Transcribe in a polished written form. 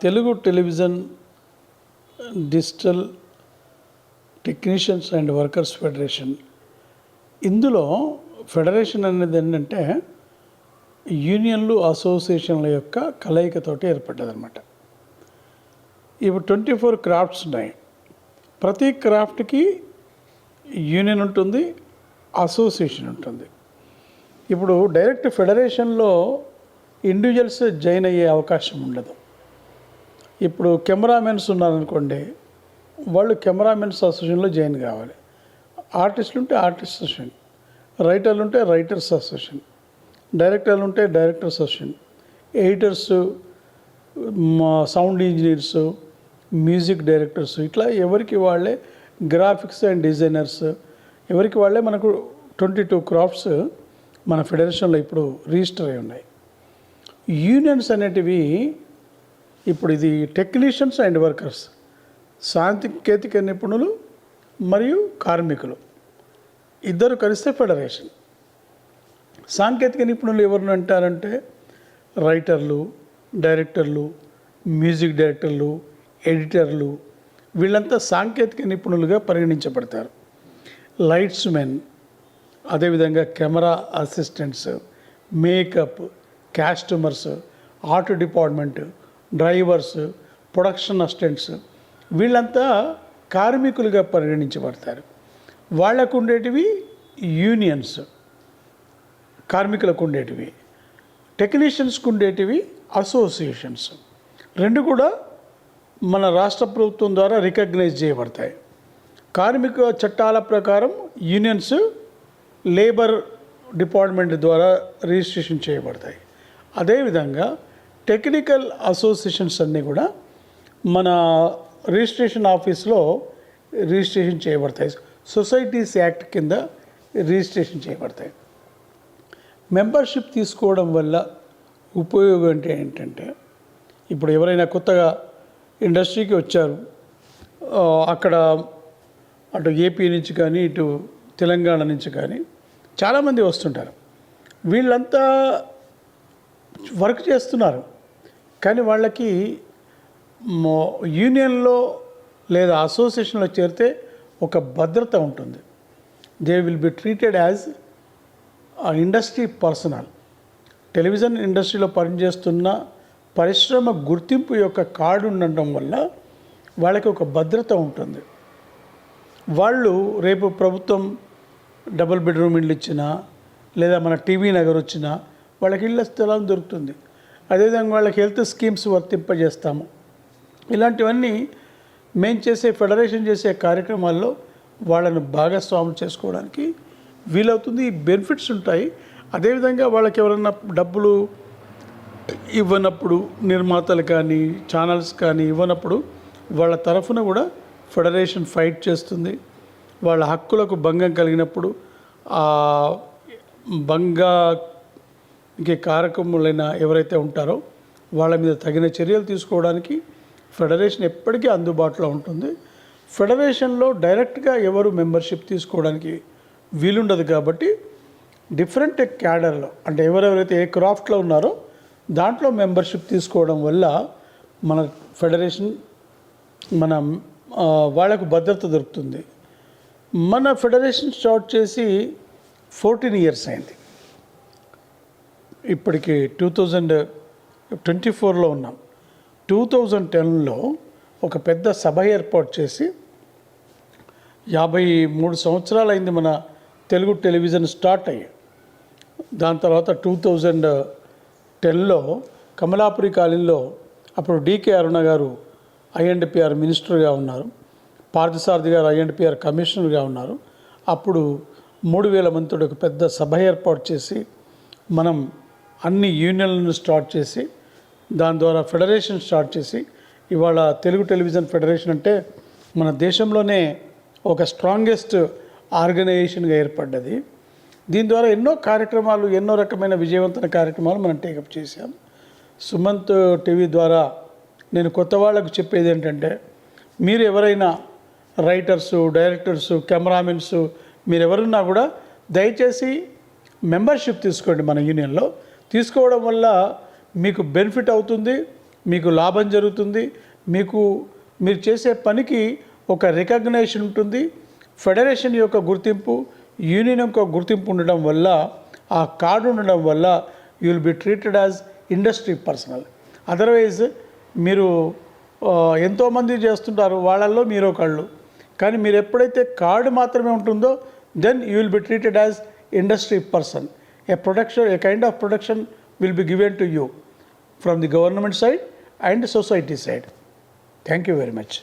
Telugu television digital technicians and workers federation, ఇందులో federation అనేది ఏంటంటే యూనియన్లు అసోసియేషన్ల యొక్క కలయికతోటి ఏర్పడ్డదన్నమాట. ఇప్పుడు 24 క్రాఫ్ట్స్ ఉన్నాయి. ప్రతి క్రాఫ్ట్కి యూనియన్ ఉంటుంది, అసోసియేషన్ ఉంటుంది. ఇప్పుడు డైరెక్ట్ ఫెడరేషన్లో ఇండివిజువల్స్ జాయిన్ అయ్యే అవకాశం ఉండదు. ఇప్పుడు కెమెరామెన్స్ ఉన్నారనుకోండి, వాళ్ళు కెమెరామెన్స్ అసోసియేషన్లో జాయిన్ కావాలి. ఆర్టిస్టులు ఉంటే ఆర్టిస్ట్ అసోసియేషన్, రైటర్లు ఉంటే రైటర్స్ అసోసియేషన్, డైరెక్టర్లు ఉంటే directors association, editors, sound engineers, music directors, ఇట్లా ఎవరికి వాళ్ళే, గ్రాఫిక్స్ అండ్ డిజైనర్స్, ఎవరికి వాళ్ళే మనకు 22 క్రాఫ్ట్స్ మన ఫెడరేషన్లో ఇప్పుడు రిజిస్టర్ అయి ఉన్నాయి. యూనియన్స్ అనేటివి ఇప్పుడు ఇది టెక్నీషియన్స్ అండ్ వర్కర్స్, సాంకేతిక నిపుణులు మరియు కార్మికులు ఇద్దరు కలిస్తే ఫెడరేషన్. సాంకేతిక నిపుణులు ఎవరు అంటారంటే రైటర్లు, డైరెక్టర్లు, మ్యూజిక్ డైరెక్టర్లు, ఎడిటర్లు, వీళ్ళంతా సాంకేతిక నిపుణులుగా పరిగణించబడతారు. లైట్స్ మెన్, అదేవిధంగా camera assistants, makeup, costumers, art department, drivers, production assistants, వీళ్ళంతా కార్మికులుగా పరిగణించబడతారు. వాళ్లకు ఉండేటివి యూనియన్స్, కార్మికులకు ఉండేటివి. టెక్నీషియన్స్కి ఉండేటివి అసోసియేషన్స్. రెండు కూడా మన రాష్ట్ర ప్రభుత్వం ద్వారా రికగ్నైజ్ చేయబడతాయి. కార్మిక చట్టాల ప్రకారం యూనియన్స్ లేబర్ డిపార్ట్మెంట్ ద్వారా రిజిస్ట్రేషన్ చేయబడతాయి. అదేవిధంగా టెక్నికల్ అసోసియేషన్స్ అన్నీ కూడా మన రిజిస్ట్రేషన్ ఆఫీస్లో రిజిస్ట్రేషన్ చేయబడతాయి. సొసైటీస్ యాక్ట్ కింద రిజిస్ట్రేషన్ చేయబడతాయి. మెంబర్షిప్ తీసుకోవడం వల్ల ఉపయోగం అంటే ఏంటంటే, ఇప్పుడు ఎవరైనా కొత్తగా ఇండస్ట్రీకి వచ్చారు, అక్కడ అటు ఏపీ నుంచి కానీ ఇటు తెలంగాణ నుంచి కానీ చాలామంది వస్తుంటారు. వీళ్ళంతా వర్క్ చేస్తున్నారు, కానీ వాళ్ళకి యూనియన్లో లేదా అసోసియేషన్లో చేరితే ఒక భద్రత ఉంటుంది. They will be treated as industry personal. Television ఇండస్ట్రీలో పనిచేస్తున్న పరిశ్రమ గుర్తింపు యొక్క కార్డు ఉండటం వల్ల వాళ్ళకి ఒక భద్రత ఉంటుంది. వాళ్ళు రేపు ప్రభుత్వం డబుల్ బెడ్రూమ్ ఇళ్ళు ఇచ్చినా, లేదా మన టీవీ నగర్ వచ్చినా వాళ్ళకి ఇళ్ళ స్థలం దొరుకుతుంది. అదేవిధంగా వాళ్ళకి హెల్త్ స్కీమ్స్ వర్తింపజేస్తాము. ఇలాంటివన్నీ మేము చేసే ఫెడరేషన్ చేసే కార్యక్రమాల్లో వాళ్ళను భాగస్వాములు చేసుకోవడానికి వీలవుతుంది. బెనిఫిట్స్ ఉంటాయి. అదేవిధంగా వాళ్ళకి ఎవరన్నా డబ్బులు ఇవ్వనప్పుడు, నిర్మాతలు కానీ ఛానల్స్ కానీ ఇవ్వనప్పుడు వాళ్ళ తరఫున కూడా ఫెడరేషన్ ఫైట్ చేస్తుంది. వాళ్ళ హక్కులకు భంగం కలిగినప్పుడు ఆ భంగానికి కారకములైన ఎవరైతే ఉంటారో వాళ్ళ మీద తగిన చర్యలు తీసుకోవడానికి ఫెడరేషన్ ఎప్పటికీ అందుబాటులో ఉంటుంది. ఫెడరేషన్లో డైరెక్ట్గా ఎవరు మెంబర్షిప్ తీసుకోవడానికి వీలుండదు కాబట్టి డిఫరెంట్ క్యాడర్లో, అంటే ఎవరెవరైతే ఏ క్రాఫ్ట్లో ఉన్నారో దాంట్లో మెంబర్షిప్ తీసుకోవడం వల్ల మన ఫెడరేషన్ వాళ్ళకు భద్రత దొరుకుతుంది. మన ఫెడరేషన్ స్టార్ట్ చేసి 14 ఇయర్స్ అయింది. ఇప్పటికి 2024లో ఉన్నాం. 2010లో ఒక పెద్ద సభ ఏర్పాటు చేసి 53 సంవత్సరాలు అయింది మన తెలుగు టెలివిజన్ స్టార్ట్ అయ్యి. దాని తర్వాత 2010లో కమలాపురి కాలనీలో అప్పుడు డికే అరుణ గారు ఐఎన్డిపిఆర్ మినిస్టర్గా ఉన్నారు, పార్థసారథి గారు ఐఎన్డిపిఆర్ కమిషనర్గా ఉన్నారు. అప్పుడు 3000 మందితో ఒక పెద్ద సభ ఏర్పాటు చేసి మనం అన్ని యూనియన్లను స్టార్ట్ చేసి దాని ద్వారా ఫెడరేషన్ స్టార్ట్ చేసి ఇవాళ తెలుగు టెలివిజన్ ఫెడరేషన్ అంటే మన దేశంలోనే ఒక స్ట్రాంగెస్ట్ ఆర్గనైజేషన్గా ఏర్పడ్డది. దీని ద్వారా ఎన్నో కార్యక్రమాలు, ఎన్నో రకమైన విజయవంతమైన కార్యక్రమాలు మనం టేకప్ చేశాం. సుమంత్ టీవీ ద్వారా నేను కొత్త వాళ్ళకు చెప్పేది ఏంటంటే, మీరు ఎవరైనా రైటర్సు, డైరెక్టర్సు, కెమెరామెన్స్ మీరు ఎవరున్నా కూడా దయచేసి మెంబర్షిప్ తీసుకోండి. మన యూనియన్లో తీసుకోవడం వల్ల మీకు బెనిఫిట్ అవుతుంది. మీకు లాభం జరుగుతుంది, మీరు చేసే పనికి ఒక రికగ్నేషన్ ఉంటుంది. ఫెడరేషన్ యొక్క గుర్తింపు, యూనియన్ యొక్క గుర్తింపు ఉండడం వల్ల, ఆ కార్డు ఉండడం వల్ల you will be treated as industry personal. Otherwise మీరు ఎంతోమంది చేస్తుంటారు, వాళ్ళల్లో మీరు ఒకళ్ళు. కానీ మీరు ఎప్పుడైతే కార్డు మాత్రమే ఉంటుందో then you will be treated as industry person. A kind of protection will be given to you from the government side and society side. Thank you very much.